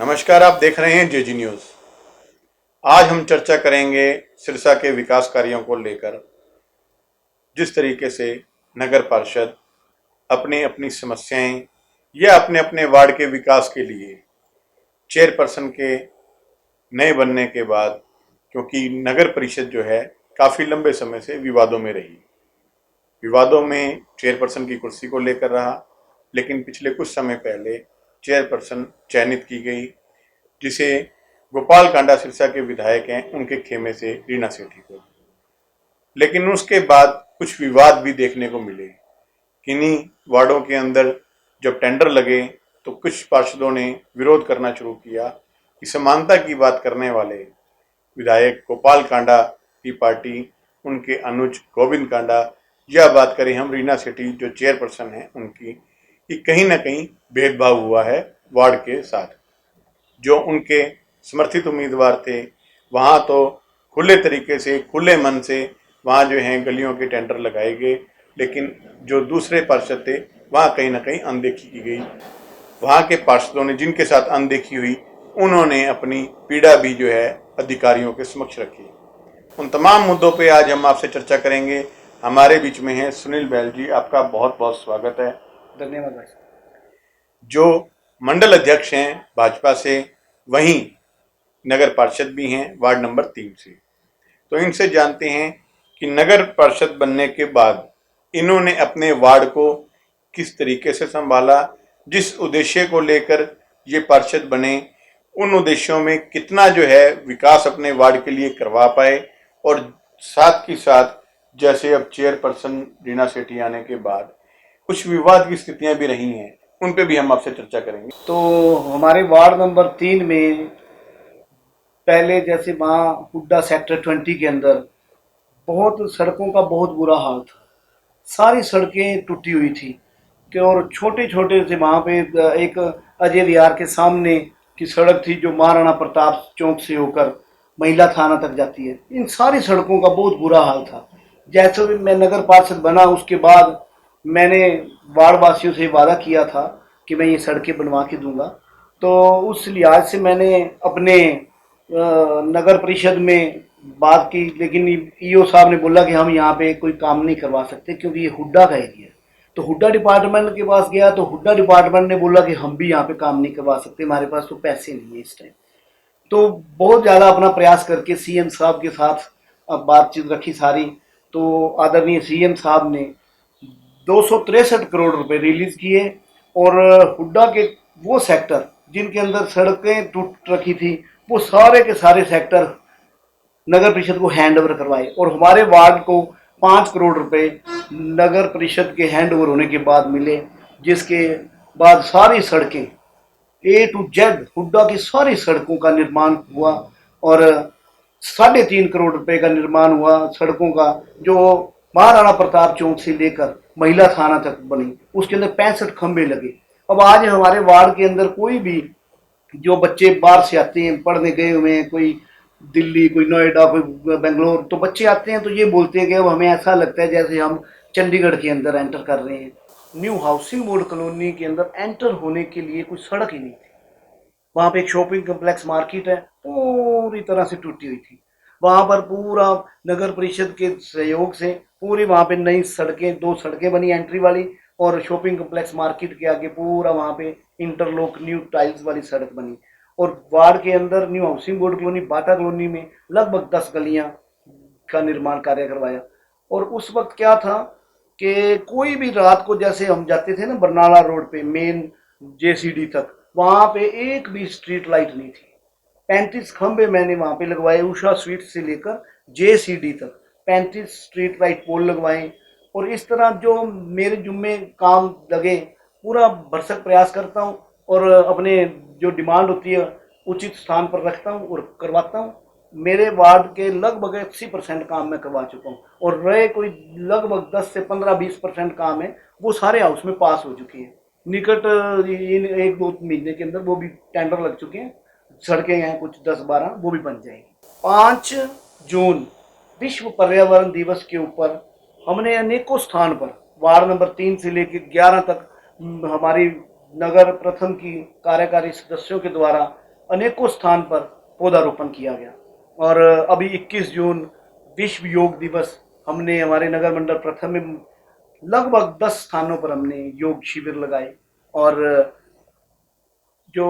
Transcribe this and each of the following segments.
नमस्कार, आप देख रहे हैं जेजी न्यूज। आज हम चर्चा करेंगे सिरसा के विकास कार्यों को लेकर। जिस तरीके से नगर पार्षद अपनी अपनी समस्याएं या अपने अपने वार्ड के विकास के लिए चेयरपर्सन के नए बनने के बाद, क्योंकि नगर परिषद जो है काफी लंबे समय से विवादों में रही, विवादों में चेयरपर्सन की कुर्सी को लेकर रहा, लेकिन पिछले कुछ समय पहले चेयरपर्सन चयनित की गई, जिसे गोपाल कांडा सिरसा के विधायक हैं उनके खेमे से रीना सेठी को। लेकिन उसके बाद कुछ विवाद भी देखने को मिले। किन्हीं वार्डों के अंदर जब टेंडर लगे तो कुछ पार्षदों ने विरोध करना शुरू किया कि समानता की बात करने वाले विधायक गोपाल कांडा की पार्टी, उनके अनुज गोविंद कांडा, या बात करें हम रीना सेठी जो चेयरपर्सन हैं उनकी, कि कहीं ना कहीं भेदभाव हुआ है वार्ड के साथ। जो उनके समर्थित उम्मीदवार थे वहाँ तो खुले तरीके से, खुले मन से वहाँ जो हैं गलियों के टेंडर लगाए गए, लेकिन जो दूसरे पार्षद थे वहाँ कहीं ना कहीं अनदेखी की गई। वहाँ के पार्षदों ने जिनके साथ अनदेखी हुई, उन्होंने अपनी पीड़ा भी जो है अधिकारियों के समक्ष रखी। उन तमाम मुद्दों पे आज हम आपसे चर्चा करेंगे। हमारे बीच में है सुनील बैल जी, आपका बहुत बहुत स्वागत है। धन्यवाद भाई। जो मंडल अध्यक्ष हैं भाजपा से, वहीं नगर पार्षद भी हैं वार्ड नंबर 3 से। तो इनसे जानते हैं कि नगर पार्षद बनने के बाद इन्होंने अपने वार्ड को किस तरीके से संभाला, जिस उद्देश्य को लेकर ये पार्षद बने, उन उद्देश्यों में कितना जो है विकास अपने वार्ड के लिए करवा पाए, और साथ ही साथ जैसे अब चेयरपर्सन रीना सेठी आने के बाद कुछ विवाद की स्थितियां भी रही हैं, उन पे भी हम आपसे चर्चा करेंगे। तो हमारे वार्ड नंबर 3 में पहले जैसे वहाँ हुड्डा सेक्टर 20 के अंदर बहुत सड़कों का बहुत बुरा हाल था। सारी सड़कें टूटी हुई थी कि और छोटे छोटे से वहाँ पे एक अजय विहार के सामने की सड़क थी जो महाराणा प्रताप चौक से होकर महिला थाना तक जाती है। इन सारी सड़कों का बहुत बुरा हाल था। जैसे भी मैं नगर पार्षद बना उसके बाद मैंने वार्ड वासियों से वादा किया था कि मैं ये सड़कें बनवा के दूंगा। तो उस लिहाज से मैंने अपने नगर परिषद में बात की, लेकिन ईओ साहब ने बोला कि हम यहाँ पे कोई काम नहीं करवा सकते क्योंकि ये हुड्डा का एरिया है। तो हुड्डा डिपार्टमेंट के पास गया तो हुड्डा डिपार्टमेंट ने बोला कि हम भी यहाँ पे काम नहीं करवा सकते, हमारे पास तो पैसे नहीं है इस टाइम। तो बहुत ज़्यादा अपना प्रयास करके सीएम साहब के साथ अब बातचीत रखी सारी। तो आदरणीय सीएम साहब ने 263 करोड़ रुपए रिलीज किए और हुड्डा के वो सेक्टर जिनके अंदर सड़कें टूट रखी थी वो सारे के सारे सेक्टर नगर परिषद को हैंड ओवर करवाए और हमारे वार्ड को 5 करोड़ रुपए नगर परिषद के हैंड ओवर होने के बाद मिले, जिसके बाद सारी सड़कें A to Z हुड्डा की सारी सड़कों का निर्माण हुआ और 3.5 करोड़ रुपए का निर्माण हुआ सड़कों का, जो महाराणा प्रताप चौक से लेकर महिला थाना तक बनी। उसके अंदर 65 खंबे लगे। अब आज हमारे वार्ड के अंदर कोई भी जो बच्चे बाहर से आते हैं, पढ़ने गए हुए हैं, कोई दिल्ली, कोई नोएडा, कोई बेंगलोर, तो बच्चे आते हैं तो ये बोलते हैं कि अब हमें ऐसा लगता है जैसे हम चंडीगढ़ के अंदर एंटर कर रहे हैं। न्यू हाउसिंग बोर्ड कॉलोनी के अंदर एंटर होने के लिए कोई सड़क ही नहीं थी। वहाँ पे एक शॉपिंग कम्प्लेक्स मार्केट है, पूरी तरह से टूटी हुई थी। वहाँ पर पूरा नगर परिषद के सहयोग से पूरी वहाँ पे नई सड़कें, 2 सड़कें बनी एंट्री वाली, और शॉपिंग कम्प्लेक्स मार्केट के आगे पूरा वहाँ पे इंटरलॉक न्यू टाइल्स वाली सड़क बनी। और वार्ड के अंदर न्यू हाउसिंग बोर्ड कॉलोनी, बाटा कॉलोनी में लगभग 10 गलियाँ का निर्माण कार्य करवाया। और उस वक्त क्या था कि कोई भी रात को जैसे हम जाते थे ना बरनाला रोड पे मेन जेसीडी तक, वहाँ पे एक भी स्ट्रीट लाइट नहीं थी। 35 खंबे मैंने वहाँ पे लगवाए, उषा स्वीट से लेकर जेसीडी तक 35 स्ट्रीट लाइट पोल लगवाए। और इस तरह जो मेरे जुम्मे काम लगे पूरा भरसक प्रयास करता हूँ और अपने जो डिमांड होती है उचित स्थान पर रखता हूँ और करवाता हूँ। मेरे वार्ड के लगभग 80% काम मैं करवा चुका हूँ और रहे कोई लगभग 10 से 15-20% काम है वो सारे हाउस में पास हो चुके हैं। निकट इन 1-2 महीने के अंदर वो भी टेंडर लग चुके हैं। सड़कें हैं कुछ 10-12, वो भी बन जाएंगी। 5 जून विश्व पर्यावरण दिवस के ऊपर हमने अनेकों स्थान पर वार्ड नंबर 3 से लेकर 11 तक हमारी नगर प्रथम की कार्यकारी सदस्यों के द्वारा अनेकों स्थान पर पौधारोपण किया गया। और अभी 21 जून विश्व योग दिवस हमने हमारे नगर मंडल प्रथम में लगभग 10 स्थानों पर हमने योग शिविर लगाए। और जो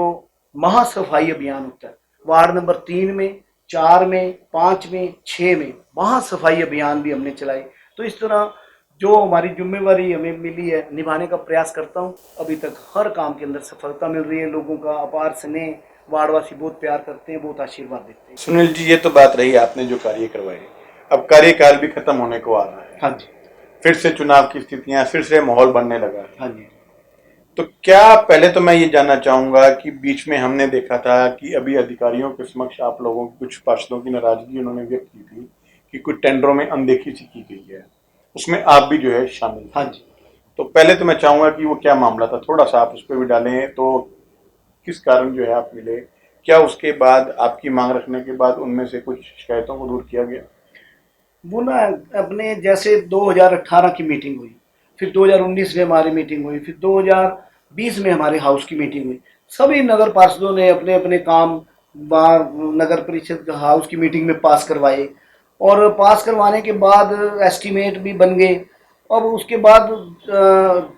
महासफाई अभियान होता है, वार्ड नंबर 3 में, 4 में, 5 में, 6 में महासफाई अभियान भी हमने चलाए। तो इस तरह जो हमारी जिम्मेवारी हमें मिली है निभाने का प्रयास करता हूँ। अभी तक हर काम के अंदर सफलता मिल रही है, लोगों का अपार स्नेह, वार्डवासी बहुत प्यार करते हैं, बहुत आशीर्वाद देते हैं। सुनील जी, ये तो बात रही आपने जो कार्य करवाए, अब कार्यकाल भी खत्म होने को आ रहा है। हाँ जी। फिर से चुनाव की स्थितियां, फिर से माहौल बनने लगा है। हाँ जी। तो क्या, पहले तो मैं ये जानना चाहूंगा कि बीच में हमने देखा था कि अभी अधिकारियों के समक्ष आप लोगों की, कुछ पार्षदों की नाराजगी उन्होंने व्यक्त की थी कि कुछ टेंडरों में अनदेखी सी की गई है, उसमें आप भी जो है शामिल थे। हाँ जी। तो पहले तो मैं चाहूंगा कि वो क्या मामला था, थोड़ा सा आप उस पर भी डालें। तो किस कारण जो है आप मिले, क्या उसके बाद आपकी मांग रखने के बाद उनमें से कुछ शिकायतों को दूर किया गया? वो ना अपने जैसे 2018 की मीटिंग हुई, फिर 2019 में हमारी मीटिंग हुई, फिर 2020 में हमारे हाउस की मीटिंग हुई। सभी नगर पार्षदों ने अपने अपने काम वहाँ नगर परिषद हाउस की मीटिंग में पास करवाए। और पास करवाने के बाद एस्टीमेट भी बन गए। अब उसके बाद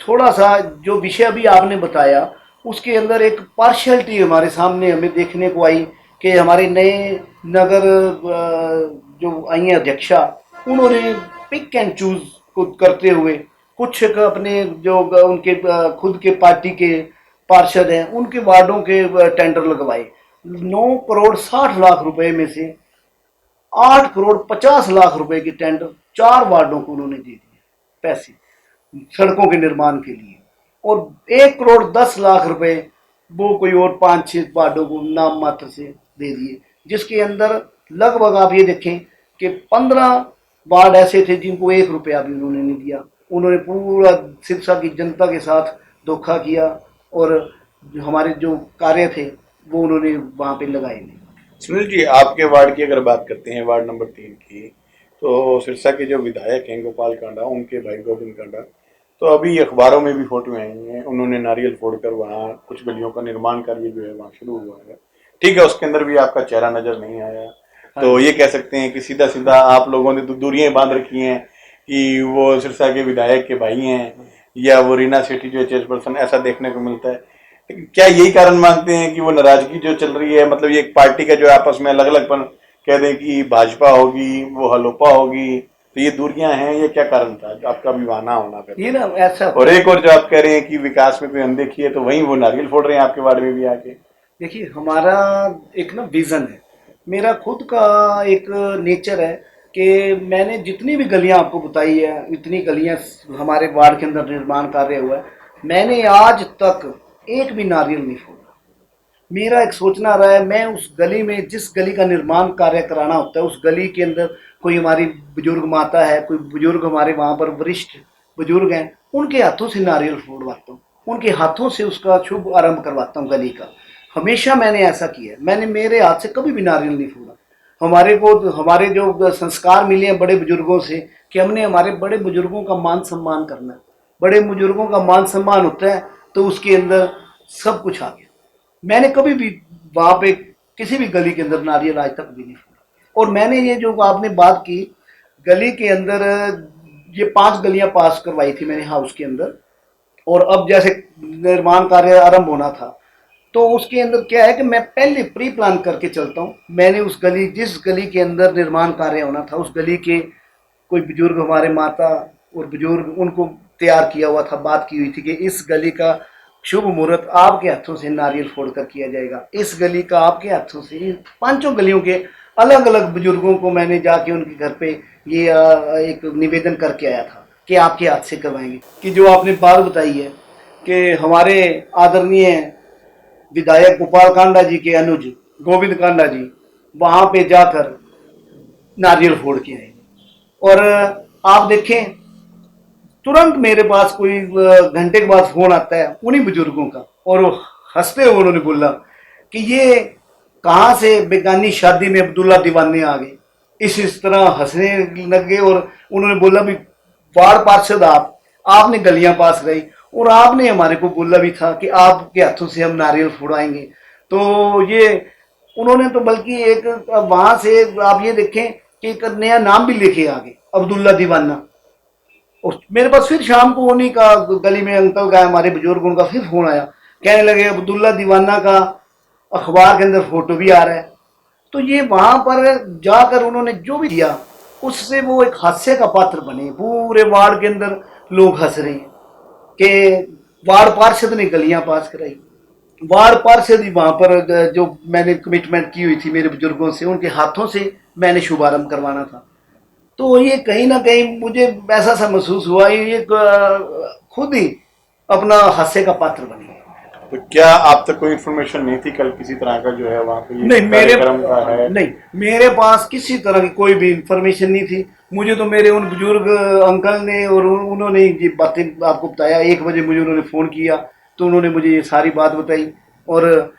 थोड़ा सा जो विषय अभी आपने बताया उसके अंदर एक पार्शियलिटी हमारे सामने हमें देखने को आई कि हमारे नए नगर जो आई हैं अध्यक्षा, उन्होंने पिक एंड चूज को करते हुए कुछ अपने जो उनके खुद के पार्टी के पार्षद हैं उनके वार्डों के टेंडर लगवाए। 9 करोड़ 60 लाख रुपए में से 8 करोड़ 50 लाख रुपए के टेंडर 4 वार्डों को उन्होंने दे दिए पैसे सड़कों के निर्माण के लिए। और 1 करोड़ 10 लाख रुपए वो कोई और 5-6 वार्डों को नाम मात्र से दे दिए, जिसके अंदर लगभग आप ये देखें कि 15 वार्ड ऐसे थे जिनको 1 रुपया भी उन्होंने नहीं दिया। उन्होंने पूरा सिरसा की जनता के साथ धोखा किया और हमारे जो कार्य थे वो उन्होंने वहाँ पे लगाए नहीं। सुनील जी, आपके वार्ड की अगर बात करते हैं, वार्ड नंबर 3 की, तो सिरसा के जो विधायक हैं गोपाल कांडा, उनके भाई गोविंद कांडा, तो अभी अखबारों में भी फोटो आई हैं, उन्होंने नारियल फोड़कर वहाँ कुछ गलियों का निर्माण कार्य जो है वहाँ शुरू हुआ है। ठीक है, उसके अंदर भी आपका चेहरा नजर नहीं आया। तो ये कह सकते हैं कि सीधा सीधा आप लोगों ने दूरियां बांध रखी हैं कि वो सिरसा के विधायक के भाई हैं या वो रीना सेठी जो चेयरपर्सन, ऐसा देखने को मिलता है। क्या यही कारण मानते हैं कि वो नाराजगी जो चल रही है, मतलब ये एक पार्टी का जो आपस में अलग अलग पन कह दें कि भाजपा होगी, वो हलोपा होगी, तो ये दूरियां हैं, ये क्या कारण था जो आपका भी बहाना होना कर? ये ना ऐसा, और एक और जो आप कह रहे हैं कि विकास में कोई अनदेखी है, तो वहीं वो नारियल फोड़ रहे हैं आपके वार्ड में भी आके। देखिए हमारा एक ना विजन है, मेरा खुद का एक नेचर है कि मैंने जितनी भी गलियां आपको बताई है, इतनी गलियां हमारे वार्ड के अंदर निर्माण कार्य हुआ है, मैंने आज तक एक भी नारियल नहीं फोड़ा। मेरा एक सोचना रहा है, मैं उस गली में जिस गली का निर्माण कार्य कराना होता है उस गली के अंदर कोई हमारी बुजुर्ग माता है, कोई बुजुर्ग हमारे वहाँ पर वरिष्ठ बुजुर्ग हैं, उनके हाथों से नारियल फोड़वाता हूँ, उनके हाथों से उसका शुभ आरंभ करवाता हूँ गली का। हमेशा मैंने ऐसा किया है, मैंने मेरे हाथ से कभी भी नारियल नहीं फोड़ा। हमारे जो संस्कार मिले हैं बड़े बुजुर्गों से कि हमने हमारे बड़े बुजुर्गों का मान सम्मान करना है। बड़े बुजुर्गों का मान सम्मान होता है तो उसके अंदर सब कुछ आ गया। मैंने कभी भी वहाँ पे किसी भी गली के अंदर नारियल आज तक भी नहीं फोड़ा। और मैंने ये जो आपने बात की, गली के अंदर ये 5 गलियां पास करवाई थी मैंने हाउस के अंदर, और अब जैसे निर्माण कार्य आरंभ होना था तो उसके अंदर क्या है कि मैं पहले प्री प्लान करके चलता हूँ। मैंने उस गली, जिस गली के अंदर निर्माण कार्य होना था, उस गली के कोई बुजुर्ग हमारे माता और बुजुर्ग, उनको तैयार किया हुआ था, बात की हुई थी कि इस गली का शुभ मुहूर्त आपके हाथों से नारियल फोड़कर किया जाएगा, इस गली का आपके हाथों से। इन 5 गलियों के अलग अलग बुजुर्गों को मैंने जाके उनके घर पे ये एक निवेदन करके आया था कि आपके हाथ से करवाएंगे। कि जो आपने बात बताई है कि हमारे आदरणीय विधायक गोपाल कांडा जी के अनुज गोविंद कांडा जी वहां पे जाकर नारियल फोड़ के आए। और आप देखें तुरंत मेरे पास कोई घंटे के बाद फोन आता है उन्हीं बुजुर्गों का, और हंसते हुए उन्होंने बोला कि ये कहाँ से बेगानी शादी में अब्दुल्ला दीवाने आ गए। इस तरह हंसने लग गए और उन्होंने बोला भी वार्ड पार्षद आपने गलियां पास गई और आपने हमारे को बोला भी था कि आपके हाथों से हम नारियल फोड़ाएंगे। तो ये उन्होंने तो बल्कि एक वहां से आप ये देखें कि एक नया नाम भी लिखे आगे, अब्दुल्ला दीवाना। और मेरे पास फिर शाम को उन्हीं का, गली में अंकल का, हमारे बुजुर्ग, उनका फिर फोन आया, कहने लगे अब्दुल्ला दीवाना का अखबार के अंदर फोटो भी आ रहा है। तो ये वहां पर जाकर उन्होंने जो भी किया, उससे वो एक हास्य का पात्र बने। पूरे वार्ड के अंदर लोग हंस रहे हैं कि वार्ड पार्षद ने गलियां पास कराई। वार्ड पार्षद ही वहां पर जो मैंने कमिटमेंट की हुई थी मेरे बुजुर्गों से, उनके हाथों से मैंने शुभारंभ करवाना था। तो ये कहीं ना कहीं मुझे ऐसा सा महसूस हुआ, ये खुद ही अपना हास्य का पात्र बनी है। तो क्या आप तक कोई इन्फॉर्मेशन नहीं थी कल किसी तरह का जो है वहाँ पे ये नहीं, मेरे कार्यक्रम का है? नहीं, मेरे पास किसी तरह की कोई भी इंफॉर्मेशन नहीं थी। मुझे तो मेरे उन बुजुर्ग अंकल ने और उन्होंने ये बातें आपको बताया। 1 बजे मुझे उन्होंने फ़ोन किया तो उन्होंने मुझे ये सारी बात बताई। और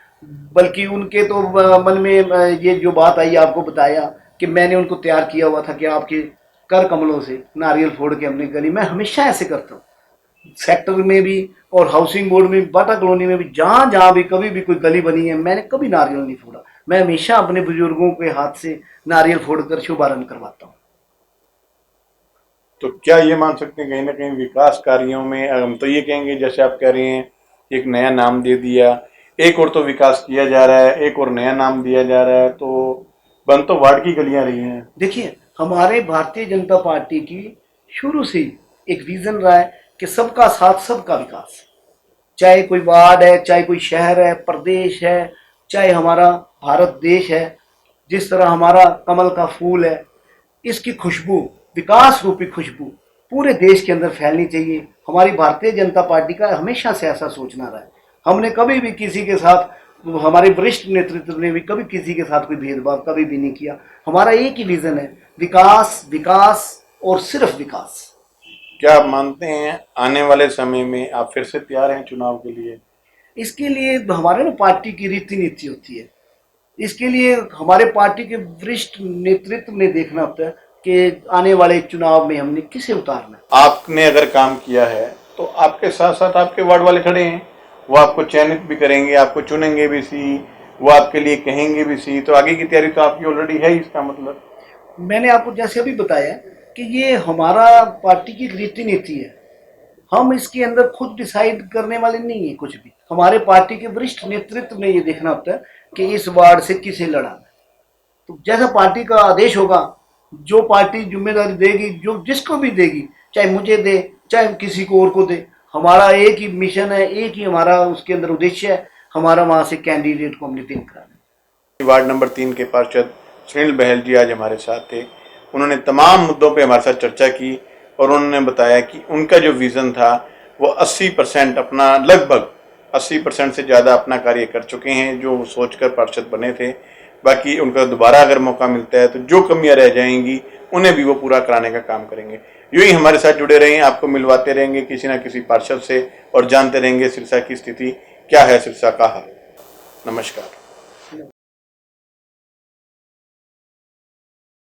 बल्कि उनके तो मन में ये जो बात आई आपको बताया कि मैंने उनको तैयार किया हुआ था कि आपके कर कमलों से नारियल फोड़ के हमने गली में, हमेशा ऐसे करता हूँ, सेक्टर में भी और हाउसिंग बोर्ड में, बाटा कॉलोनी में भी, जहाँ जहाँ भी कभी भी कोई गली बनी है, मैंने कभी नारियल नहीं फोड़ा। मैं हमेशा अपने बुजुर्गों के हाथ से नारियल फोड़कर शुभारंभ करवाता हूँ। तो क्या ये मान सकते हैं कहीं ना कहीं विकास कार्यों में, हम तो ये कहेंगे जैसे आप कह रहे हैं एक नया नाम दे दिया, एक और तो विकास किया जा रहा है, एक और नया नाम दिया जा रहा है, तो बन तो वार्ड की गलियां रही हैं। देखिए, हमारे भारतीय जनता पार्टी की शुरू से ही एक विजन रहा है कि सबका साथ सबका विकास। चाहे कोई वार्ड है, चाहे कोई शहर है, प्रदेश है, चाहे हमारा भारत देश है, जिस तरह हमारा कमल का फूल है, इसकी खुशबू, विकास रूपी खुशबू पूरे देश के अंदर फैलनी चाहिए। हमारी भारतीय जनता पार्टी का हमेशा से ऐसा सोचना रहा है। हमने कभी भी किसी के साथ, हमारे वरिष्ठ नेतृत्व ने भी कभी किसी के साथ कोई भेदभाव कभी भी नहीं किया। हमारा एक ही विजन है, विकास, विकास और सिर्फ विकास। क्या आप मानते हैं आने वाले समय में आप फिर से तैयार हैं चुनाव के लिए? इसके लिए हमारे ना पार्टी की रीति नीति होती है। इसके लिए हमारे पार्टी के वरिष्ठ नेतृत्व ने देखना होता है कि आने वाले चुनाव में हमने किसे उतारना है। आपने अगर काम किया है तो आपके साथ साथ आपके वार्ड वाले खड़े हैं, वो आपको चयनित भी करेंगे, आपको चुनेंगे भी सी, वो आपके लिए कहेंगे भी सी, तो आगे की तैयारी तो आपकी ऑलरेडी है। इसका मतलब मैंने आपको जैसे अभी बताया कि ये हमारा पार्टी की रीति नीति है। हम इसके अंदर खुद डिसाइड करने वाले नहीं है कुछ भी। हमारे पार्टी के वरिष्ठ नेतृत्व ने ये देखना होता है कि इस वार्ड से किसे लड़ाना है। तो जैसा पार्टी का आदेश होगा, जो पार्टी जिम्मेदारी देगी, जो जिसको भी देगी, चाहे मुझे दे चाहे किसी को और को दे, हमारा एक ही मिशन है, एक ही हमारा उसके अंदर उद्देश्य है, हमारा वहां से कैंडिडेट को हमने तय कराना। वार्ड नंबर 3 के पार्षद सुनील बहल जी आज हमारे साथ थे। उन्होंने तमाम मुद्दों पे हमारे साथ चर्चा की और उन्होंने बताया कि उनका जो विज़न था वो 80% अपना, लगभग 80% से ज़्यादा अपना कार्य कर चुके हैं जो वो सोचकर पार्षद बने थे। बाकी उनका दोबारा अगर मौका मिलता है तो जो कमियां रह जाएंगी उन्हें भी वो पूरा कराने का काम करेंगे। यूं ही हमारे साथ जुड़े रहें, आपको मिलवाते रहेंगे किसी न किसी पार्षद से और जानते रहेंगे सिरसा की स्थिति क्या है, सिरसा का हाल। नमस्कार।